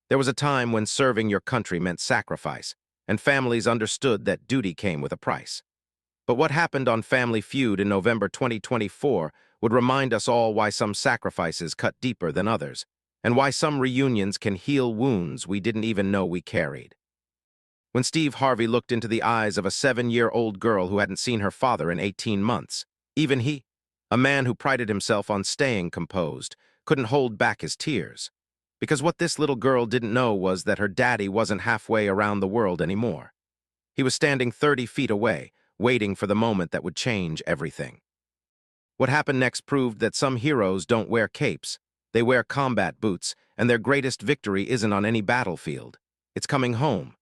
There was a time when serving your country meant sacrifice, and families understood that duty came with a price. But what happened on Family Feud in November 2024 would remind us all why some sacrifices cut deeper than others, and why some reunions can heal wounds we didn't even know we carried. When Steve Harvey looked into the eyes of a 7-year-old girl who hadn't seen her father in 18 months, even he, a man who prided himself on staying composed, couldn't hold back his tears. Because what this little girl didn't know was that her daddy wasn't halfway around the world anymore. He was standing 30 feet away, waiting for the moment that would change everything. What happened next proved that some heroes don't wear capes. They wear combat boots, and their greatest victory isn't on any battlefield. It's coming home.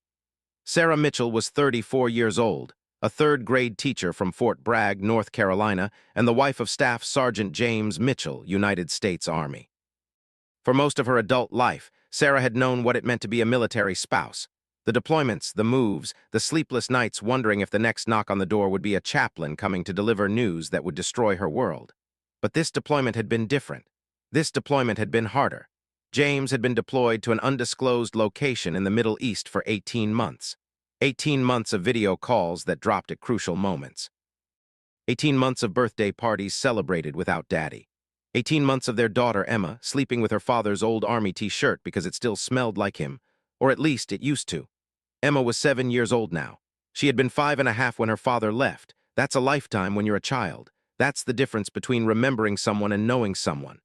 Sarah Mitchell was 34 years old, a third-grade teacher from Fort Bragg, North Carolina, and the wife of Staff Sergeant James Mitchell, United States Army. For most of her adult life, Sarah had known what it meant to be a military spouse. The deployments, the moves, the sleepless nights wondering if the next knock on the door would be a chaplain coming to deliver news that would destroy her world. But this deployment had been different. This deployment had been harder. James had been deployed to an undisclosed location in the Middle East for 18 months. 18 months of video calls that dropped at crucial moments. 18 months of birthday parties celebrated without daddy. 18 months of their daughter Emma sleeping with her father's old army t-shirt because it still smelled like him, or at least it used to. Emma was 7 years old now. She had been 5.5 when her father left. That's a lifetime when you're a child. That's the difference between remembering someone and knowing someone.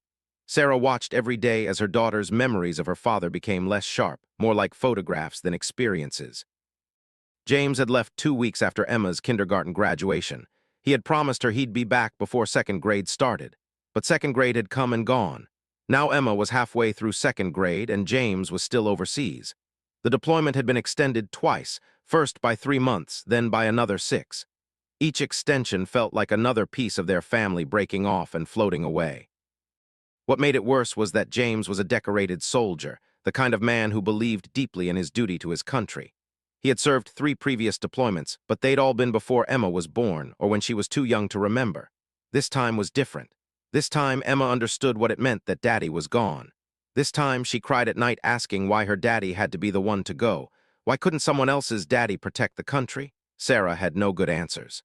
Sarah watched every day as her daughter's memories of her father became less sharp, more like photographs than experiences. James had left 2 weeks after Emma's kindergarten graduation. He had promised her he'd be back before second grade started. But second grade had come and gone. Now Emma was halfway through second grade and James was still overseas. The deployment had been extended twice, first by 3 months, then by another 6. Each extension felt like another piece of their family breaking off and floating away. What made it worse was that James was a decorated soldier, the kind of man who believed deeply in his duty to his country. He had served 3 previous deployments, but they'd all been before Emma was born or when she was too young to remember. This time was different. This time, Emma understood what it meant that daddy was gone. This time, she cried at night asking why her daddy had to be the one to go. Why couldn't someone else's daddy protect the country? Sarah had no good answers.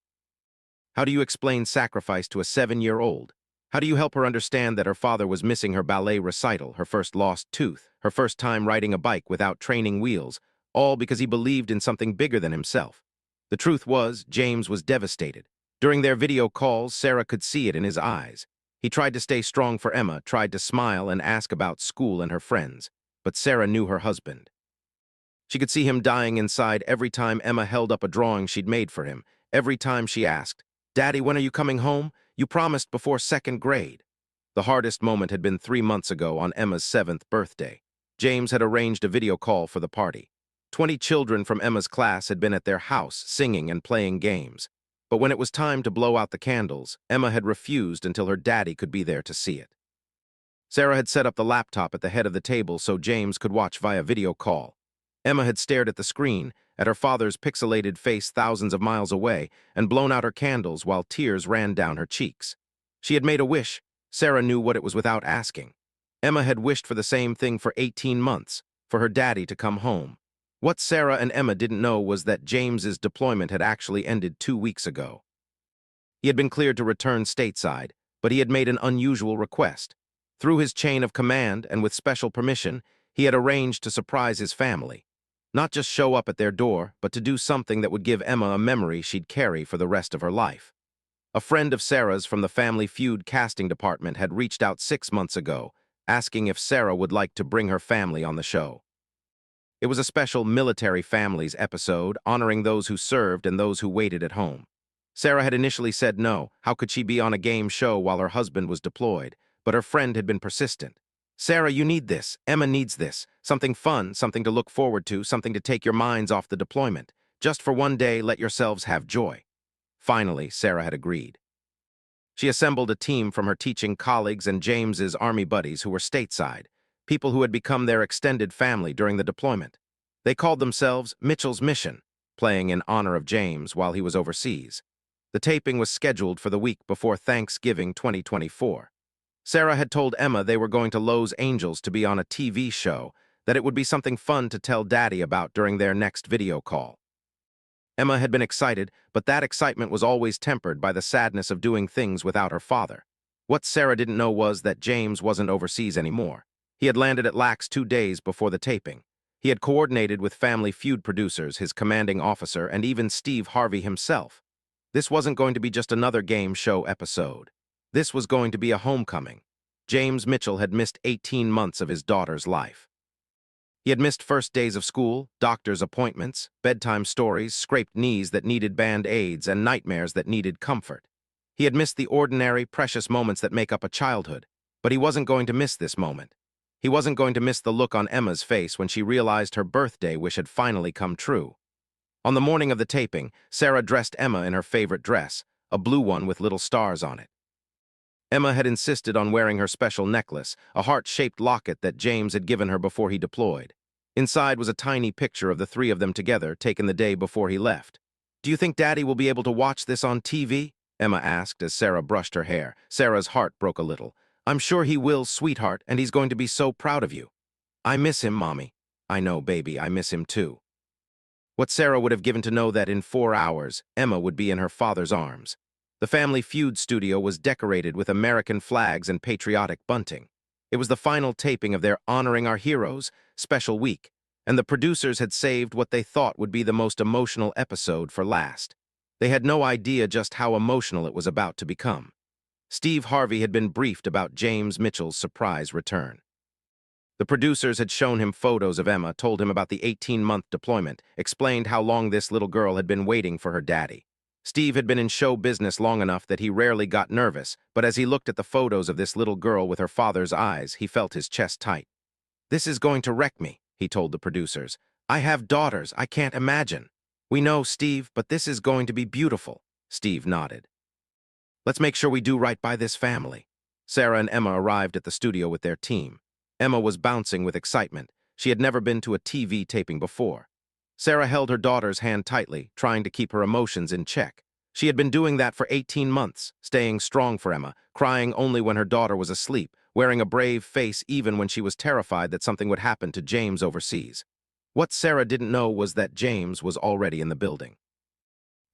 How do you explain sacrifice to a 7-year-old? How do you help her understand that her father was missing her ballet recital, her first lost tooth, her first time riding a bike without training wheels, all because he believed in something bigger than himself? The truth was, James was devastated. During their video calls, Sarah could see it in his eyes. He tried to stay strong for Emma, tried to smile and ask about school and her friends. But Sarah knew her husband. She could see him dying inside every time Emma held up a drawing she'd made for him, every time she asked, "Daddy, when are you coming home? You promised before second grade." The hardest moment had been 3 months ago on Emma's 7th birthday. James had arranged a video call for the party. 20 children from Emma's class had been at their house, singing and playing games. But when it was time to blow out the candles, Emma had refused until her daddy could be there to see it. Sarah had set up the laptop at the head of the table so James could watch via video call. Emma had stared at the screen, at her father's pixelated face thousands of miles away, and blown out her candles while tears ran down her cheeks. She had made a wish. Sarah knew what it was without asking. Emma had wished for the same thing for 18 months, for her daddy to come home. What Sarah and Emma didn't know was that James's deployment had actually ended 2 weeks ago. He had been cleared to return stateside, but he had made an unusual request. Through his chain of command and with special permission, he had arranged to surprise his family. Not just show up at their door, but to do something that would give Emma a memory she'd carry for the rest of her life. A friend of Sarah's from the Family Feud casting department had reached out 6 months ago, asking if Sarah would like to bring her family on the show. It was a special Military Families episode honoring those who served and those who waited at home. Sarah had initially said no, how could she be on a game show while her husband was deployed, but her friend had been persistent. "Sarah, you need this. Emma needs this. Something fun, something to look forward to, something to take your minds off the deployment. Just for one day, let yourselves have joy." Finally, Sarah had agreed. She assembled a team from her teaching colleagues and James's Army buddies who were stateside, people who had become their extended family during the deployment. They called themselves Mitchell's Mission, playing in honor of James while he was overseas. The taping was scheduled for the week before Thanksgiving 2024. Sarah had told Emma they were going to Los Angeles to be on a TV show. that it would be something fun to tell Daddy about during their next video call. Emma had been excited, but that excitement was always tempered by the sadness of doing things without her father. What Sarah didn't know was that James wasn't overseas anymore. He had landed at Lax 2 days before the taping. He had coordinated with Family Feud producers, his commanding officer, and even Steve Harvey himself. This wasn't going to be just another game show episode. This was going to be a homecoming. James Mitchell had missed 18 months of his daughter's life. He had missed first days of school, doctor's appointments, bedtime stories, scraped knees that needed band-aids, and nightmares that needed comfort. He had missed the ordinary, precious moments that make up a childhood, but he wasn't going to miss this moment. He wasn't going to miss the look on Emma's face when she realized her birthday wish had finally come true. On the morning of the taping, Sarah dressed Emma in her favorite dress, a blue one with little stars on it. Emma had insisted on wearing her special necklace, a heart-shaped locket that James had given her before he deployed. Inside was a tiny picture of the three of them together, taken the day before he left. "Do you think Daddy will be able to watch this on TV?" Emma asked as Sarah brushed her hair. Sarah's heart broke a little. "I'm sure he will, sweetheart, and he's going to be so proud of you." "I miss him, Mommy." "I know, baby, I miss him too." What Sarah would have given to know that in 4 hours, Emma would be in her father's arms. The Family Feud studio was decorated with American flags and patriotic bunting. It was the final taping of their Honoring Our Heroes special week, and the producers had saved what they thought would be the most emotional episode for last. They had no idea just how emotional it was about to become. Steve Harvey had been briefed about James Mitchell's surprise return. The producers had shown him photos of Emma, told him about the 18-month deployment, explained how long this little girl had been waiting for her daddy. Steve had been in show business long enough that he rarely got nervous, but as he looked at the photos of this little girl with her father's eyes, he felt his chest tight. "This is going to wreck me," he told the producers. "I have daughters, I can't imagine." "We know, Steve, but this is going to be beautiful." Steve nodded. "Let's make sure we do right by this family." Sarah and Emma arrived at the studio with their team. Emma was bouncing with excitement. She had never been to a TV taping before. Sarah held her daughter's hand tightly, trying to keep her emotions in check. She had been doing that for 18 months, staying strong for Emma, crying only when her daughter was asleep, wearing a brave face even when she was terrified that something would happen to James overseas. What Sarah didn't know was that James was already in the building.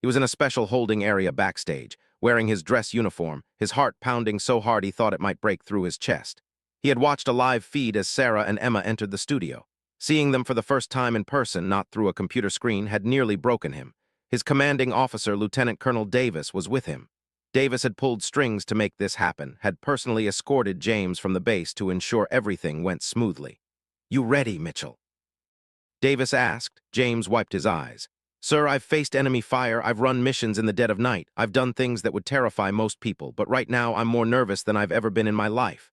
He was in a special holding area backstage, wearing his dress uniform, his heart pounding so hard he thought it might break through his chest. He had watched a live feed as Sarah and Emma entered the studio. Seeing them for the first time in person, not through a computer screen, had nearly broken him. His commanding officer, Lieutenant Colonel Davis, was with him. Davis had pulled strings to make this happen, had personally escorted James from the base to ensure everything went smoothly. "You ready, Mitchell?" Davis asked. James wiped his eyes. "Sir, I've faced enemy fire, I've run missions in the dead of night, I've done things that would terrify most people, but right now I'm more nervous than I've ever been in my life."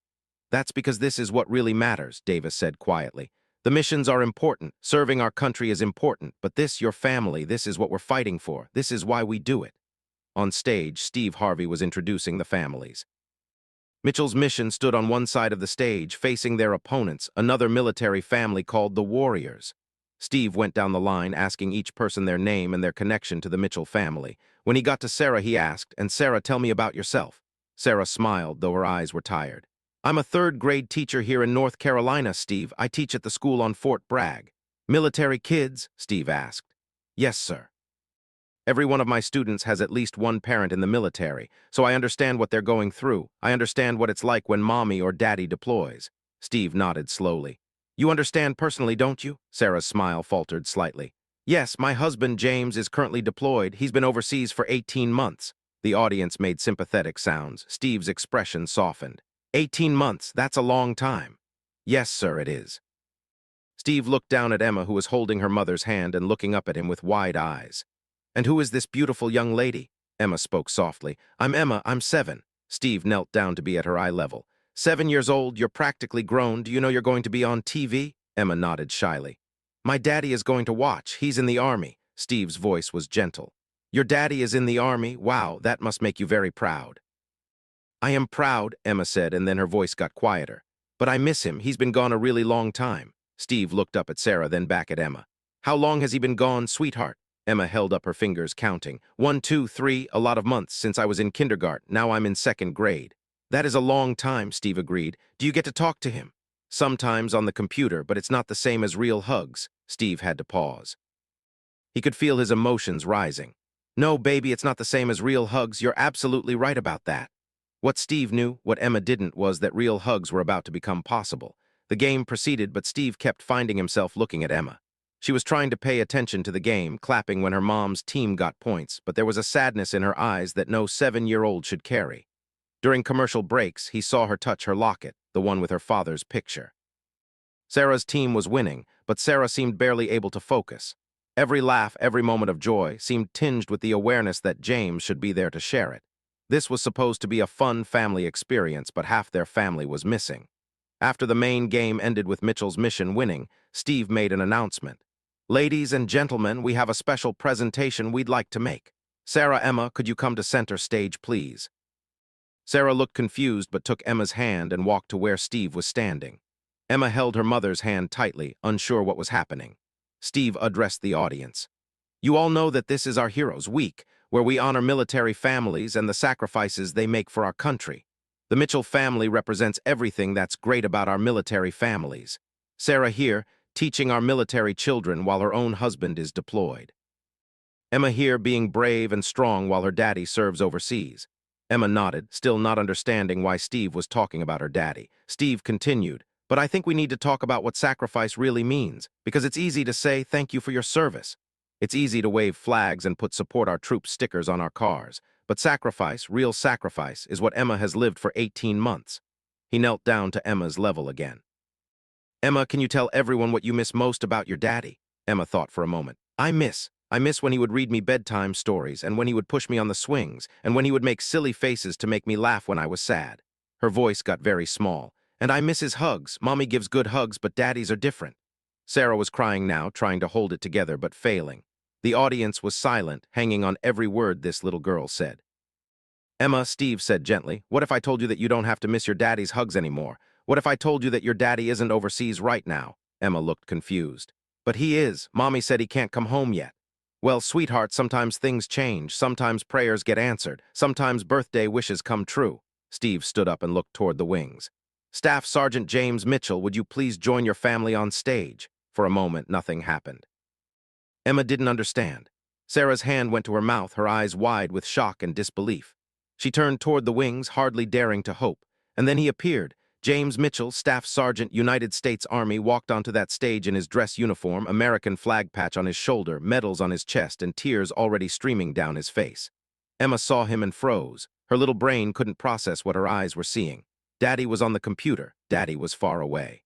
"That's because this is what really matters," Davis said quietly. "The missions are important, serving our country is important, but this, your family, this is what we're fighting for, this is why we do it." On stage, Steve Harvey was introducing the families. Mitchell's mission stood on one side of the stage, facing their opponents, another military family called the Warriors. Steve went down the line, asking each person their name and their connection to the Mitchell family. When he got to Sarah, he asked, "And Sarah, tell me about yourself." Sarah smiled, though her eyes were tired. "I'm a third-grade teacher here in North Carolina, Steve. I teach at the school on Fort Bragg." "Military kids?" Steve asked. "Yes, sir. Every one of my students has at least one parent in the military, so I understand what they're going through. I understand what it's like when mommy or daddy deploys." Steve nodded slowly. "You understand personally, don't you?" Sarah's smile faltered slightly. "Yes, my husband, James, is currently deployed. He's been overseas for 18 months. The audience made sympathetic sounds. Steve's expression softened. 18 months, that's a long time." "Yes, sir, it is." Steve looked down at Emma, who was holding her mother's hand and looking up at him with wide eyes. "And who is this beautiful young lady?" Emma spoke softly. "I'm Emma, I'm 7. Steve knelt down to be at her eye level. 7 years old, you're practically grown. Do you know you're going to be on TV? Emma nodded shyly. "My daddy is going to watch. He's in the army." Steve's voice was gentle. "Your daddy is in the army? Wow, that must make you very proud." "I am proud," Emma said, and then her voice got quieter. "But I miss him. He's been gone a really long time." Steve looked up at Sarah, then back at Emma. "How long has he been gone, sweetheart?" Emma held up her fingers, counting. 1, 2, 3, a lot of months since I was in kindergarten. Now I'm in 2nd grade. "That is a long time," Steve agreed. "Do you get to talk to him?" Sometimes on the computer, but it's not the same as real hugs. Steve had to pause. He could feel his emotions rising. No, baby, it's not the same as real hugs. You're absolutely right about that. What Steve knew, what Emma didn't, was that real hugs were about to become possible. The game proceeded, but Steve kept finding himself looking at Emma. She was trying to pay attention to the game, clapping when her mom's team got points, but there was a sadness in her eyes that no 7-year-old should carry. During commercial breaks, he saw her touch her locket, the one with her father's picture. Sarah's team was winning, but Sarah seemed barely able to focus. Every laugh, every moment of joy seemed tinged with the awareness that James should be there to share it. This was supposed to be a fun family experience, but half their family was missing. After the main game ended with Mitchell's mission winning, Steve made an announcement. Ladies and gentlemen, we have a special presentation we'd like to make. Sarah, Emma, could you come to center stage, please? Sarah looked confused but took Emma's hand and walked to where Steve was standing. Emma held her mother's hand tightly, unsure what was happening. Steve addressed the audience. You all know that this is our Heroes Week, where we honor military families and the sacrifices they make for our country. The Mitchell family represents everything that's great about our military families. Sarah here, teaching our military children while her own husband is deployed. Emma here being brave and strong while her daddy serves overseas. Emma nodded, still not understanding why Steve was talking about her daddy. Steve continued, but I think we need to talk about what sacrifice really means, because it's easy to say thank you for your service. It's easy to wave flags and put support our troops stickers on our cars, but sacrifice, real sacrifice, is what Emma has lived for 18 months. He knelt down to Emma's level again. Emma, can you tell everyone what you miss most about your daddy? Emma thought for a moment. I miss when he would read me bedtime stories, and when he would push me on the swings, and when he would make silly faces to make me laugh when I was sad. Her voice got very small. And I miss his hugs. Mommy gives good hugs, but daddies are different. Sarah was crying now, trying to hold it together, but failing. The audience was silent, hanging on every word this little girl said. Emma, Steve said gently, what if I told you that you don't have to miss your daddy's hugs anymore? What if I told you that your daddy isn't overseas right now? Emma looked confused. But he is. Mommy said he can't come home yet. Well, sweetheart, sometimes things change. Sometimes prayers get answered. Sometimes birthday wishes come true. Steve stood up and looked toward the wings. Staff Sergeant James Mitchell, would you please join your family on stage? For a moment, nothing happened. Emma didn't understand. Sarah's hand went to her mouth, her eyes wide with shock and disbelief. She turned toward the wings, hardly daring to hope. And then he appeared. James Mitchell, Staff Sergeant, United States Army, walked onto that stage in his dress uniform, American flag patch on his shoulder, medals on his chest, and tears already streaming down his face. Emma saw him and froze. Her little brain couldn't process what her eyes were seeing. Daddy was on the computer. Daddy was far away.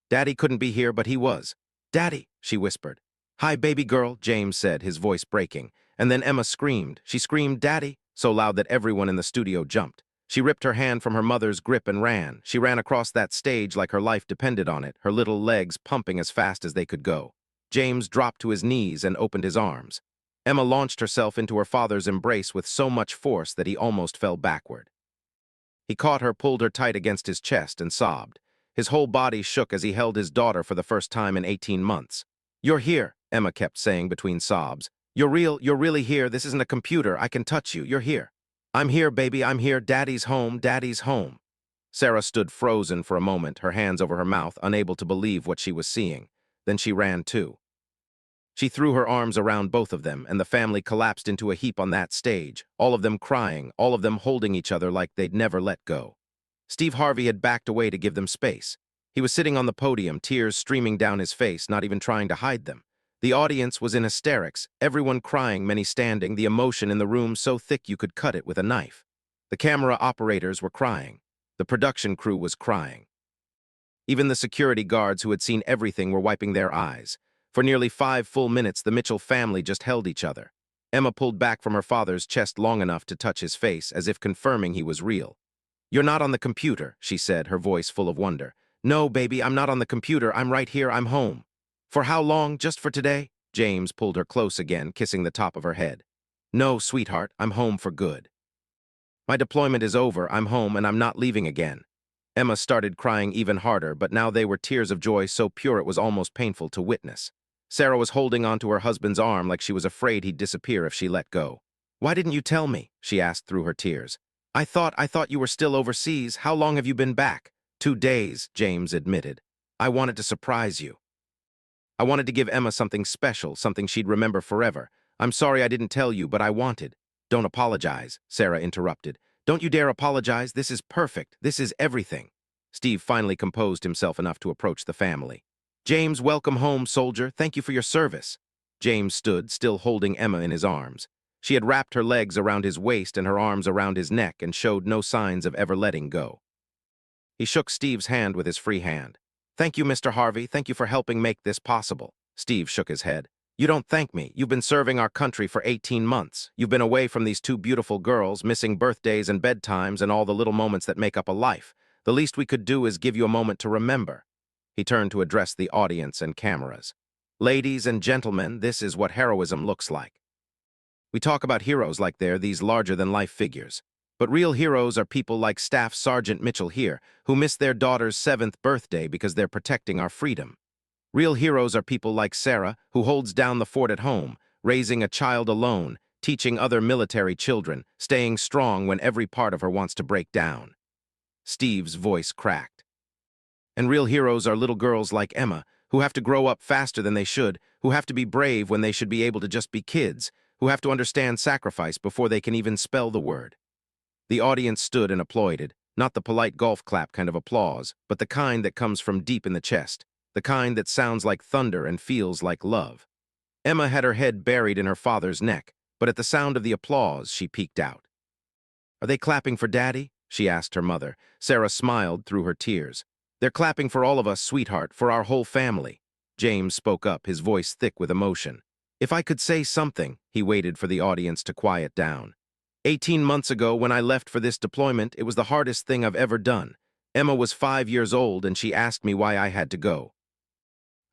Daddy couldn't be here, but he was. Daddy, she whispered. Hi, baby girl, James said, his voice breaking. And then Emma screamed. She screamed, Daddy, so loud that everyone in the studio jumped. She ripped her hand from her mother's grip and ran. She ran across that stage like her life depended on it, her little legs pumping as fast as they could go. James dropped to his knees and opened his arms. Emma launched herself into her father's embrace with so much force that he almost fell backward. He caught her, pulled her tight against his chest, and sobbed. His whole body shook as he held his daughter for the first time in 18 months. You're here, Emma kept saying between sobs. You're really here. This isn't a computer. I can touch you. You're here. I'm here, baby. I'm here. Daddy's home. Daddy's home. Sarah stood frozen for a moment, her hands over her mouth, unable to believe what she was seeing. Then she ran too. She threw her arms around both of them, and the family collapsed into a heap on that stage, all of them crying, all of them holding each other like they'd never let go. Steve Harvey had backed away to give them space. He was sitting on the podium, tears streaming down his face, not even trying to hide them. The audience was in hysterics, everyone crying, many standing, the emotion in the room so thick you could cut it with a knife. The camera operators were crying. The production crew was crying. Even the security guards who had seen everything were wiping their eyes. For nearly 5 full minutes, the Mitchell family just held each other. Emma pulled back from her father's chest long enough to touch his face, as if confirming he was real. You're not on the computer, she said, her voice full of wonder. No, baby, I'm not on the computer. I'm right here. I'm home. For how long? Just for today? James pulled her close again, kissing the top of her head. No, sweetheart, I'm home for good. My deployment is over. I'm home, and I'm not leaving again. Emma started crying even harder, but now they were tears of joy so pure it was almost painful to witness. Sarah was holding onto her husband's arm like she was afraid he'd disappear if she let go. Why didn't you tell me? She asked through her tears. I thought you were still overseas. How long have you been back? 2 days, James admitted. I wanted to surprise you. I wanted to give Emma something special, something she'd remember forever. I'm sorry I didn't tell you, but I wanted. Don't apologize, Sarah interrupted. Don't you dare apologize. This is perfect. This is everything. Steve finally composed himself enough to approach the family. James, welcome home, soldier. Thank you for your service. James stood, still holding Emma in his arms. She had wrapped her legs around his waist and her arms around his neck and showed no signs of ever letting go. He shook Steve's hand with his free hand. Thank you, Mr. Harvey. Thank you for helping make this possible. Steve shook his head. You don't thank me. You've been serving our country for 18 months. You've been away from these two beautiful girls, missing birthdays and bedtimes and all the little moments that make up a life. The least we could do is give you a moment to remember. He turned to address the audience and cameras. Ladies and gentlemen, this is what heroism looks like. We talk about heroes like they're these larger-than-life figures. But real heroes are people like Staff Sergeant Mitchell here, who missed their daughter's 7th birthday because they're protecting our freedom. Real heroes are people like Sarah, who holds down the fort at home, raising a child alone, teaching other military children, staying strong when every part of her wants to break down. Steve's voice cracked. And real heroes are little girls like Emma, who have to grow up faster than they should, who have to be brave when they should be able to just be kids, who have to understand sacrifice before they can even spell the word. The audience stood and applauded, not the polite golf clap kind of applause, but the kind that comes from deep in the chest, the kind that sounds like thunder and feels like love. Emma had her head buried in her father's neck, but at the sound of the applause, she peeked out. Are they clapping for Daddy? She asked her mother. Sarah smiled through her tears. They're clapping for all of us, sweetheart, for our whole family. James spoke up, his voice thick with emotion. If I could say something, he waited for the audience to quiet down. 18 months ago, when I left for this deployment, it was the hardest thing I've ever done. Emma was 5 years old, and she asked me why I had to go.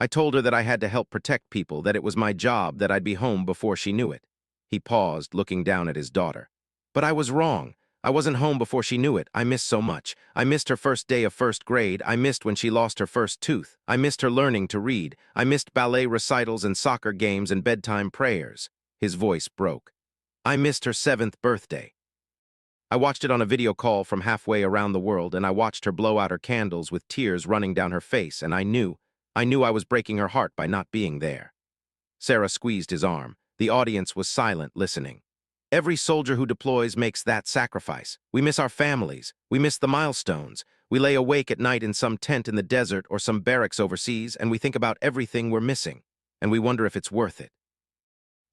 I told her that I had to help protect people, that it was my job, that I'd be home before she knew it. He paused, looking down at his daughter. But I was wrong. I wasn't home before she knew it. I missed so much. I missed her first day of first grade. I missed when she lost her first tooth. I missed her learning to read. I missed ballet recitals and soccer games and bedtime prayers. His voice broke. I missed her 7th birthday. I watched it on a video call from halfway around the world, and I watched her blow out her candles with tears running down her face, and I knew I was breaking her heart by not being there. Sarah squeezed his arm. The audience was silent, listening. Every soldier who deploys makes that sacrifice. We miss our families. We miss the milestones. We lay awake at night in some tent in the desert or some barracks overseas, and we think about everything we're missing, and we wonder if it's worth it.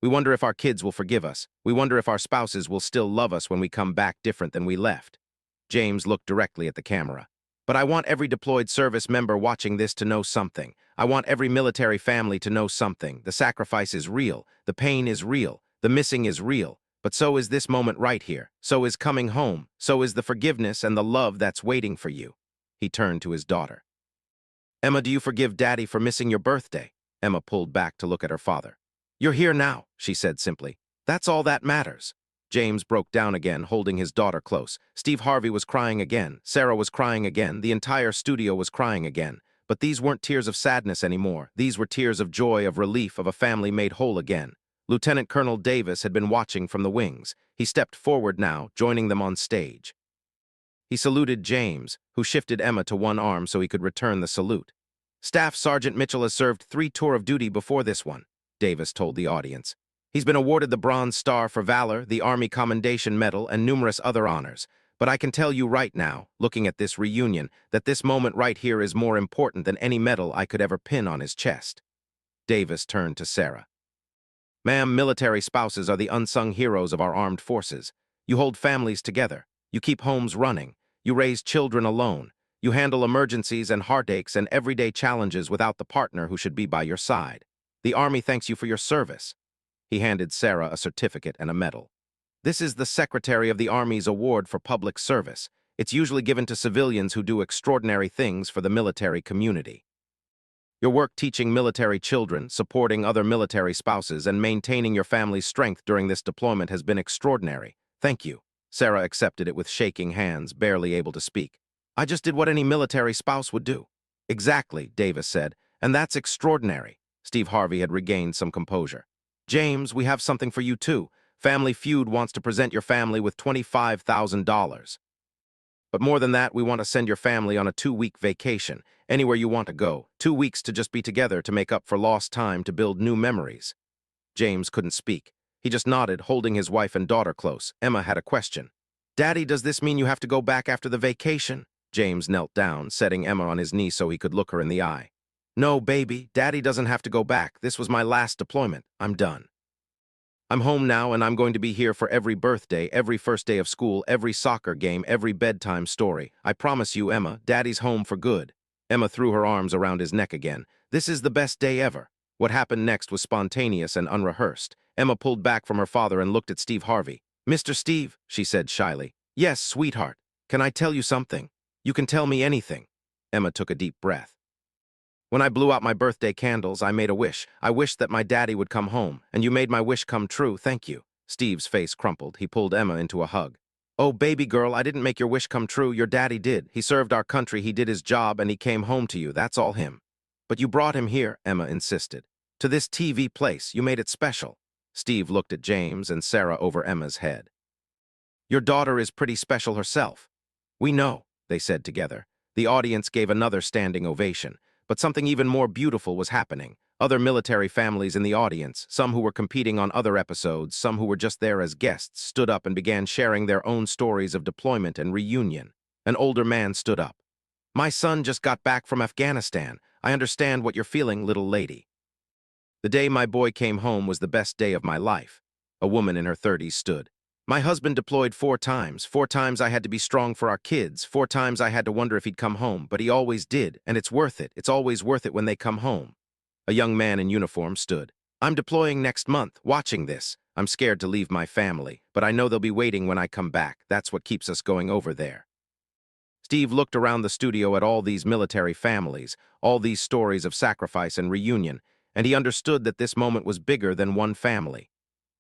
We wonder if our kids will forgive us. We wonder if our spouses will still love us when we come back different than we left. James looked directly at the camera. But I want every deployed service member watching this to know something. I want every military family to know something. The sacrifice is real. The pain is real. The missing is real. But so is this moment right here. So is coming home. So is the forgiveness and the love that's waiting for you. He turned to his daughter. Emma, do you forgive Daddy for missing your birthday? Emma pulled back to look at her father. You're here now, she said simply. That's all that matters. James broke down again, holding his daughter close. Steve Harvey was crying again. Sarah was crying again. The entire studio was crying again. But these weren't tears of sadness anymore. These were tears of joy, of relief, of a family made whole again. Lieutenant Colonel Davis had been watching from the wings. He stepped forward now, joining them on stage. He saluted James, who shifted Emma to one arm so he could return the salute. Staff Sergeant Mitchell has served 3 tours of duty before this one, Davis told the audience. He's been awarded the Bronze Star for Valor, the Army Commendation Medal, and numerous other honors. But I can tell you right now, looking at this reunion, that this moment right here is more important than any medal I could ever pin on his chest. Davis turned to Sarah. Ma'am, military spouses are the unsung heroes of our armed forces. You hold families together. You keep homes running. You raise children alone. You handle emergencies and heartaches and everyday challenges without the partner who should be by your side. The Army thanks you for your service. He handed Sarah a certificate and a medal. This is the Secretary of the Army's Award for Public Service. It's usually given to civilians who do extraordinary things for the military community. Your work teaching military children, supporting other military spouses, and maintaining your family's strength during this deployment has been extraordinary. Thank you. Sarah accepted it with shaking hands, barely able to speak. I just did what any military spouse would do. Exactly, Davis said, and that's extraordinary. Steve Harvey had regained some composure. James, we have something for you too. Family Feud wants to present your family with $25,000. But more than that, we want to send your family on a 2-week vacation, anywhere you want to go. 2 weeks to just be together to make up for lost time to build new memories. James couldn't speak. He just nodded, holding his wife and daughter close. Emma had a question. Daddy, does this mean you have to go back after the vacation? James knelt down, setting Emma on his knee so he could look her in the eye. No, baby, Daddy doesn't have to go back. This was my last deployment. I'm done. I'm home now, and I'm going to be here for every birthday, every first day of school, every soccer game, every bedtime story. I promise you, Emma, Daddy's home for good. Emma threw her arms around his neck again. This is the best day ever. What happened next was spontaneous and unrehearsed. Emma pulled back from her father and looked at Steve Harvey. Mr. Steve, she said shyly. Yes, sweetheart. Can I tell you something? You can tell me anything. Emma took a deep breath. When I blew out my birthday candles, I made a wish. I wished that my daddy would come home, and you made my wish come true. Thank you. Steve's face crumpled. He pulled Emma into a hug. Oh, baby girl, I didn't make your wish come true. Your daddy did. He served our country, he did his job, and he came home to you. That's all him. But you brought him here, Emma insisted. To this TV place. You made it special. Steve looked at James and Sarah over Emma's head. Your daughter is pretty special herself. We know, they said together. The audience gave another standing ovation. But something even more beautiful was happening. Other military families in the audience, some who were competing on other episodes, some who were just there as guests, stood up and began sharing their own stories of deployment and reunion. An older man stood up. My son just got back from Afghanistan. I understand what you're feeling, little lady. The day my boy came home was the best day of my life. A woman in her 30s stood. My husband deployed 4 times. 4 times I had to be strong for our kids. 4 times I had to wonder if he'd come home, but he always did, and it's worth it. It's always worth it when they come home. A young man in uniform stood. I'm deploying next month, watching this. I'm scared to leave my family, but I know they'll be waiting when I come back. That's what keeps us going over there. Steve looked around the studio at all these military families, all these stories of sacrifice and reunion, and he understood that this moment was bigger than one family.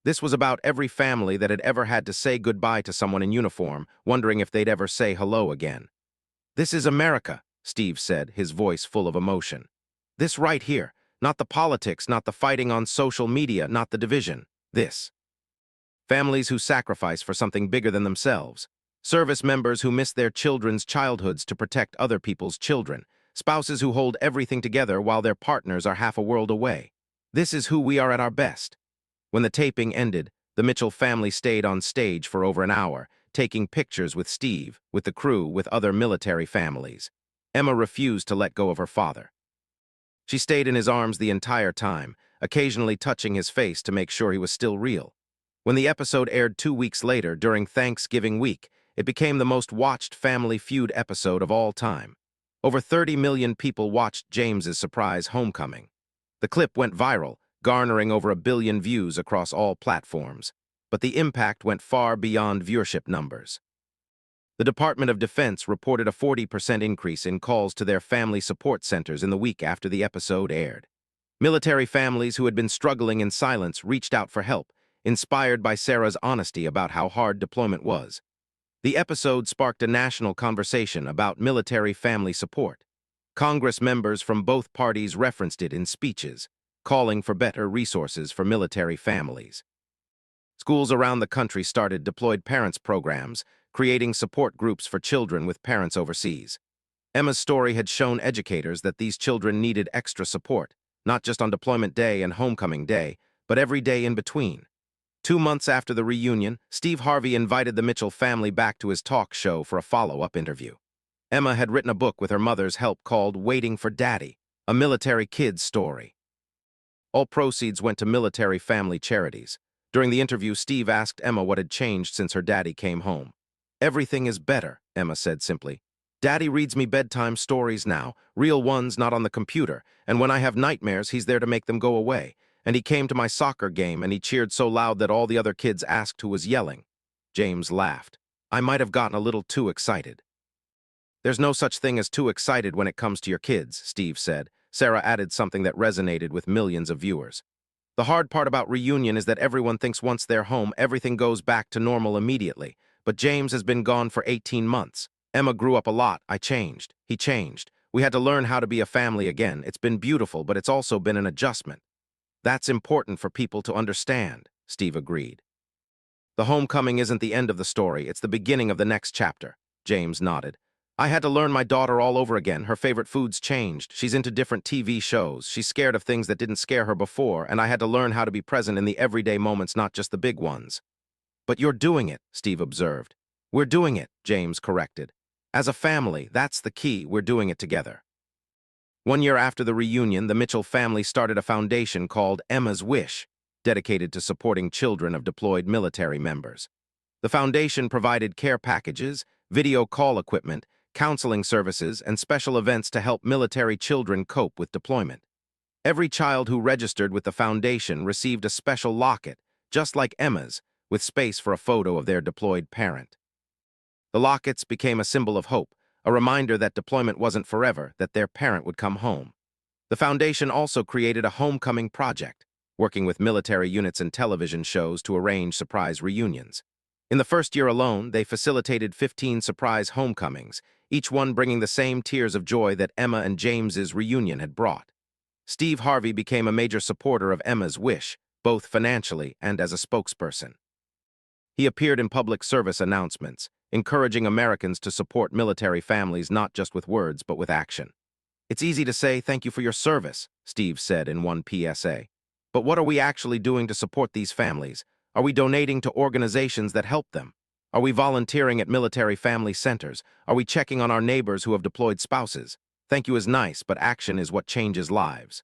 This was about every family that had ever had to say goodbye to someone in uniform, wondering if they'd ever say hello again. This is America, Steve said, his voice full of emotion. This right here, not the politics, not the fighting on social media, not the division. This. Families who sacrifice for something bigger than themselves. Service members who miss their children's childhoods to protect other people's children. Spouses who hold everything together while their partners are half a world away. This is who we are at our best. When the taping ended, the Mitchell family stayed on stage for over an hour, taking pictures with Steve, with the crew, with other military families. Emma refused to let go of her father. She stayed in his arms the entire time, occasionally touching his face to make sure he was still real. When the episode aired 2 weeks later, during Thanksgiving week, it became the most watched Family Feud episode of all time. Over 30 million people watched James's surprise homecoming. The clip went viral, garnering over 1 billion views across all platforms. But the impact went far beyond viewership numbers. The Department of Defense reported a 40% increase in calls to their family support centers in the week after the episode aired. Military families who had been struggling in silence reached out for help, inspired by Sarah's honesty about how hard deployment was. The episode sparked a national conversation about military family support. Congress members from both parties referenced it in speeches, calling for better resources for military families. Schools around the country started deployed parents programs, creating support groups for children with parents overseas. Emma's story had shown educators that these children needed extra support, not just on deployment day and homecoming day, but every day in between. 2 months after the reunion, Steve Harvey invited the Mitchell family back to his talk show for a follow-up interview. Emma had written a book with her mother's help called Waiting for Daddy, a military kid's story. All proceeds went to military family charities. During the interview, Steve asked Emma what had changed since her daddy came home. Everything is better, Emma said simply. Daddy reads me bedtime stories now, real ones, not on the computer, and when I have nightmares, he's there to make them go away. And he came to my soccer game and he cheered so loud that all the other kids asked who was yelling. James laughed. I might have gotten a little too excited. There's no such thing as too excited when it comes to your kids, Steve said. Sarah added something that resonated with millions of viewers. The hard part about reunion is that everyone thinks once they're home, everything goes back to normal immediately. But James has been gone for 18 months. Emma grew up a lot. I changed. He changed. We had to learn how to be a family again. It's been beautiful, but it's also been an adjustment. That's important for people to understand, Steve agreed. The homecoming isn't the end of the story. It's the beginning of the next chapter. James nodded. I had to learn my daughter all over again. Her favorite foods changed. She's into different TV shows. She's scared of things that didn't scare her before, and I had to learn how to be present in the everyday moments, not just the big ones. But you're doing it, Steve observed. We're doing it, James corrected. As a family, that's the key. We're doing it together. 1 year after the reunion, the Mitchell family started a foundation called Emma's Wish, dedicated to supporting children of deployed military members. The foundation provided care packages, video call equipment, counseling services, and special events to help military children cope with deployment. Every child who registered with the foundation received a special locket, just like Emma's, with space for a photo of their deployed parent. The lockets became a symbol of hope, a reminder that deployment wasn't forever, that their parent would come home. The foundation also created a homecoming project, working with military units and television shows to arrange surprise reunions. In the first year alone, they facilitated 15 surprise homecomings, each one bringing the same tears of joy that Emma and James's reunion had brought. Steve Harvey became a major supporter of Emma's Wish, both financially and as a spokesperson. He appeared in public service announcements, encouraging Americans to support military families not just with words but with action. It's easy to say thank you for your service, Steve said in one PSA. But what are we actually doing to support these families? Are we donating to organizations that help them? Are we volunteering at military family centers? Are we checking on our neighbors who have deployed spouses? Thank you is nice, but action is what changes lives.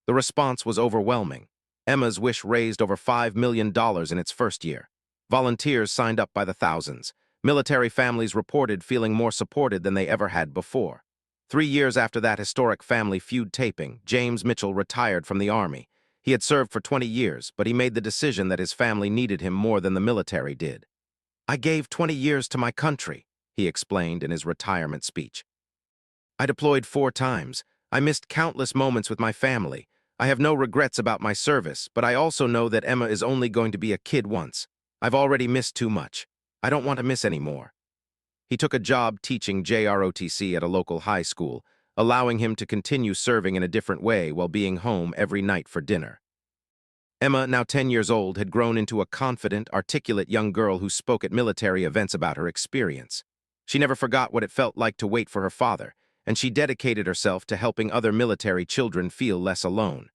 The response was overwhelming. Emma's Wish raised over $5 million in its first year. Volunteers signed up by the thousands. Military families reported feeling more supported than they ever had before. 3 years after that historic Family Feud taping, James Mitchell retired from the Army. He had served for 20 years, but he made the decision that his family needed him more than the military did. I gave 20 years to my country, he explained in his retirement speech. I deployed 4 times. I missed countless moments with my family. I have no regrets about my service, but I also know that Emma is only going to be a kid once. I've already missed too much. I don't want to miss any more. He took a job teaching JROTC at a local high school, allowing him to continue serving in a different way while being home every night for dinner. Emma, now 10 years old, had grown into a confident, articulate young girl who spoke at military events about her experience. She never forgot what it felt like to wait for her father, and she dedicated herself to helping other military children feel less alone.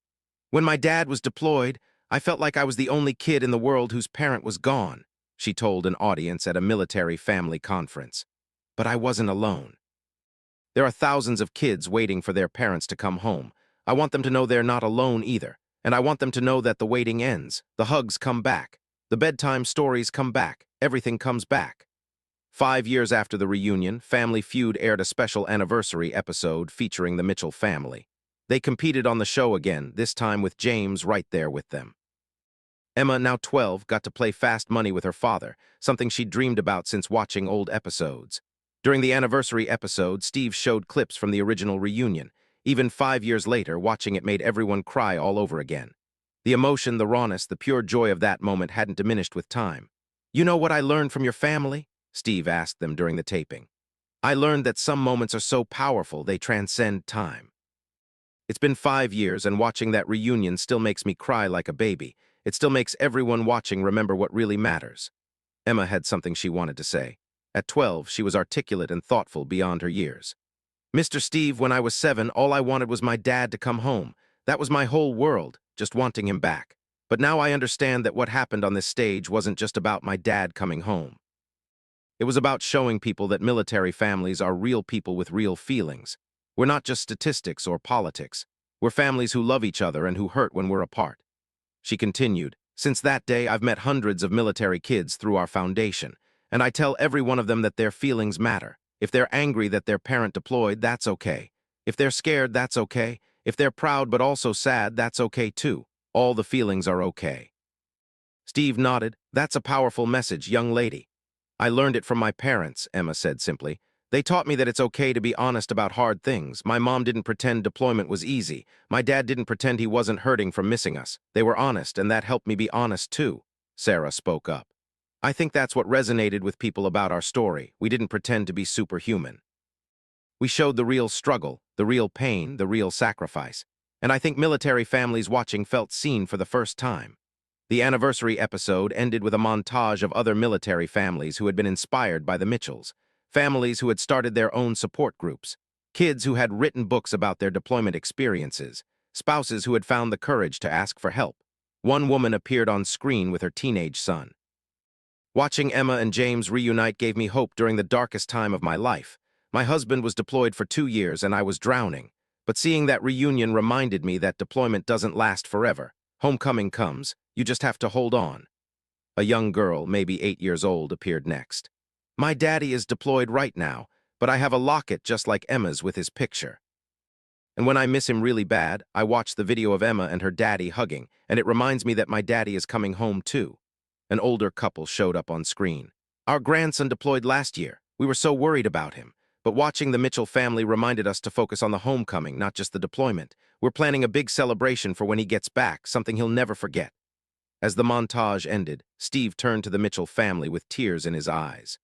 When my dad was deployed, I felt like I was the only kid in the world whose parent was gone, she told an audience at a military family conference. But I wasn't alone. There are thousands of kids waiting for their parents to come home. I want them to know they're not alone either, and I want them to know that the waiting ends, the hugs come back, the bedtime stories come back, everything comes back. 5 years after the reunion, Family Feud aired a special anniversary episode featuring the Mitchell family. They competed on the show again, this time with James right there with them. Emma, now 12, got to play fast money with her father, something she'd dreamed about since watching old episodes. During the anniversary episode, Steve showed clips from the original reunion. Even 5 years later, watching it made everyone cry all over again. The emotion, the rawness, the pure joy of that moment hadn't diminished with time. You know what I learned from your family? Steve asked them during the taping. I learned that some moments are so powerful they transcend time. It's been 5 years, and watching that reunion still makes me cry like a baby. It still makes everyone watching remember what really matters. Emma had something she wanted to say. At 12, she was articulate and thoughtful beyond her years. Mr. Steve, when I was 7, all I wanted was my dad to come home. That was my whole world, just wanting him back. But now I understand that what happened on this stage wasn't just about my dad coming home. It was about showing people that military families are real people with real feelings. We're not just statistics or politics. We're families who love each other and who hurt when we're apart. She continued, since that day, I've met hundreds of military kids through our foundation, and I tell every one of them that their feelings matter. If they're angry that their parent deployed, that's okay. If they're scared, that's okay. If they're proud but also sad, that's okay too. All the feelings are okay. Steve nodded. That's a powerful message, young lady. I learned it from my parents, Emma said simply. They taught me that it's okay to be honest about hard things. My mom didn't pretend deployment was easy. My dad didn't pretend he wasn't hurting from missing us. They were honest, and that helped me be honest too, Sarah spoke up. I think that's what resonated with people about our story. We didn't pretend to be superhuman. We showed the real struggle, the real pain, the real sacrifice. And I think military families watching felt seen for the first time. The anniversary episode ended with a montage of other military families who had been inspired by the Mitchells. families who had started their own support groups, kids who had written books about their deployment experiences, spouses who had found the courage to ask for help. One woman appeared on screen with her teenage son. Watching Emma and James reunite gave me hope during the darkest time of my life. My husband was deployed for 2 years and I was drowning. But seeing that reunion reminded me that deployment doesn't last forever. Homecoming comes, you just have to hold on. A young girl, maybe 8 years old, appeared next. My daddy is deployed right now, but I have a locket just like Emma's with his picture. And when I miss him really bad, I watch the video of Emma and her daddy hugging, and it reminds me that my daddy is coming home too. An older couple showed up on screen. Our grandson deployed last year. We were so worried about him. But watching the Mitchell family reminded us to focus on the homecoming, not just the deployment. We're planning a big celebration for when he gets back, something he'll never forget. As the montage ended, Steve turned to the Mitchell family with tears in his eyes.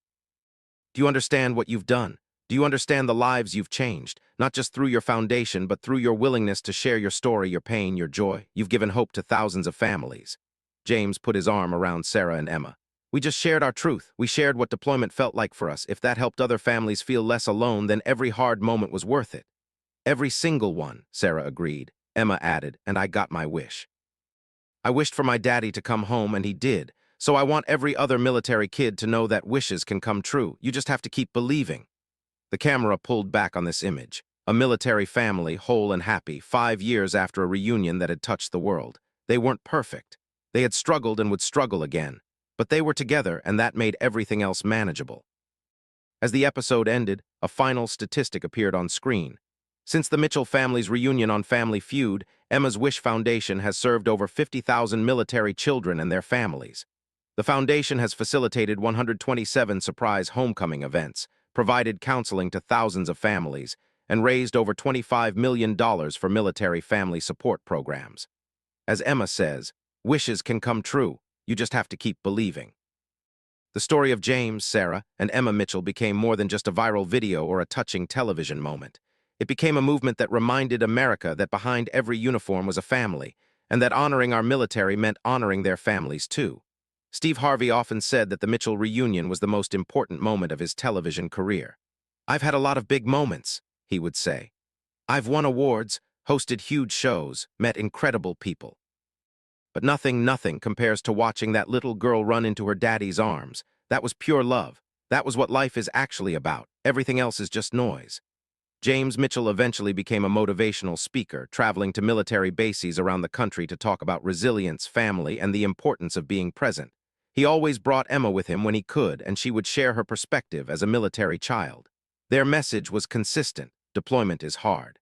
Do you understand what you've done? Do you understand the lives you've changed? Not just through your foundation, but through your willingness to share your story, your pain, your joy. You've given hope to thousands of families. James put his arm around Sarah and Emma. We just shared our truth. We shared what deployment felt like for us. If that helped other families feel less alone, then every hard moment was worth it. Every single one, Sarah agreed. Emma added, and I got my wish. I wished for my daddy to come home, and he did. So I want every other military kid to know that wishes can come true. You just have to keep believing. The camera pulled back on this image. A military family, whole and happy, 5 years after a reunion that had touched the world. They weren't perfect. They had struggled and would struggle again. But they were together, and that made everything else manageable. As the episode ended, a final statistic appeared on screen. Since the Mitchell family's reunion on Family Feud, Emma's Wish Foundation has served over 50,000 military children and their families. The foundation has facilitated 127 surprise homecoming events, provided counseling to thousands of families, and raised over $25 million for military family support programs. As Emma says, wishes can come true. You just have to keep believing. The story of James, Sarah, and Emma Mitchell became more than just a viral video or a touching television moment. It became a movement that reminded America that behind every uniform was a family, and that honoring our military meant honoring their families too. Steve Harvey often said that the Mitchell reunion was the most important moment of his television career. I've had a lot of big moments, he would say. I've won awards, hosted huge shows, met incredible people. But nothing compares to watching that little girl run into her daddy's arms. That was pure love. That was what life is actually about. Everything else is just noise. James Mitchell eventually became a motivational speaker, traveling to military bases around the country to talk about resilience, family, and the importance of being present. He always brought Emma with him when he could, and she would share her perspective as a military child. Their message was consistent. Deployment is hard.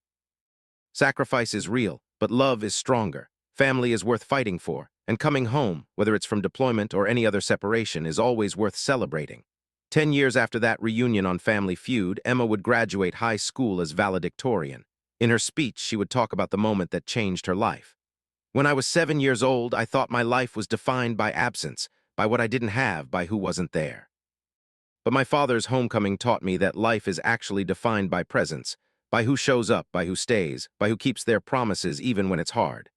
Sacrifice is real, but love is stronger. Family is worth fighting for, and coming home, whether it's from deployment or any other separation, is always worth celebrating. 10 years after that reunion on Family Feud, Emma would graduate high school as valedictorian. In her speech, she would talk about the moment that changed her life. When I was 7 years old, I thought my life was defined by absence, by what I didn't have, by who wasn't there. But my father's homecoming taught me that life is actually defined by presence, by who shows up, by who stays, by who keeps their promises even when it's hard.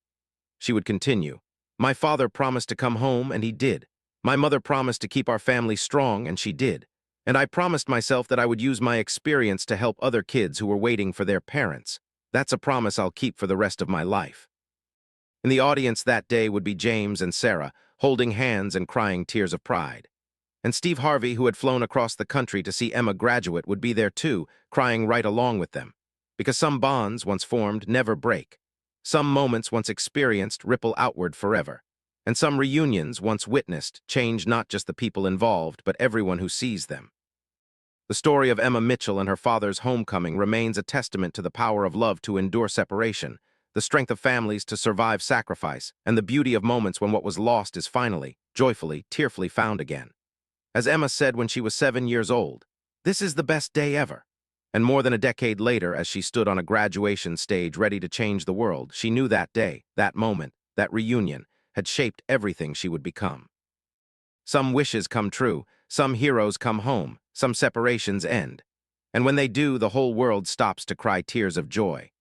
She would continue. My father promised to come home, and he did. My mother promised to keep our family strong, and she did. And I promised myself that I would use my experience to help other kids who were waiting for their parents. That's a promise I'll keep for the rest of my life. In the audience that day would be James and Sarah, holding hands and crying tears of pride. And Steve Harvey, who had flown across the country to see Emma graduate, would be there too, crying right along with them. Because some bonds, once formed, never break. Some moments once experienced ripple outward forever. And some reunions once witnessed change not just the people involved, but everyone who sees them. The story of Emma Mitchell and her father's homecoming remains a testament to the power of love to endure separation, the strength of families to survive sacrifice, and the beauty of moments when what was lost is finally, joyfully, tearfully found again. As Emma said when she was 7 years old, "This is the best day ever." And more than a decade later, as she stood on a graduation stage ready to change the world, she knew that day, that moment, that reunion, had shaped everything she would become. Some wishes come true, some heroes come home, some separations end. And when they do, the whole world stops to cry tears of joy.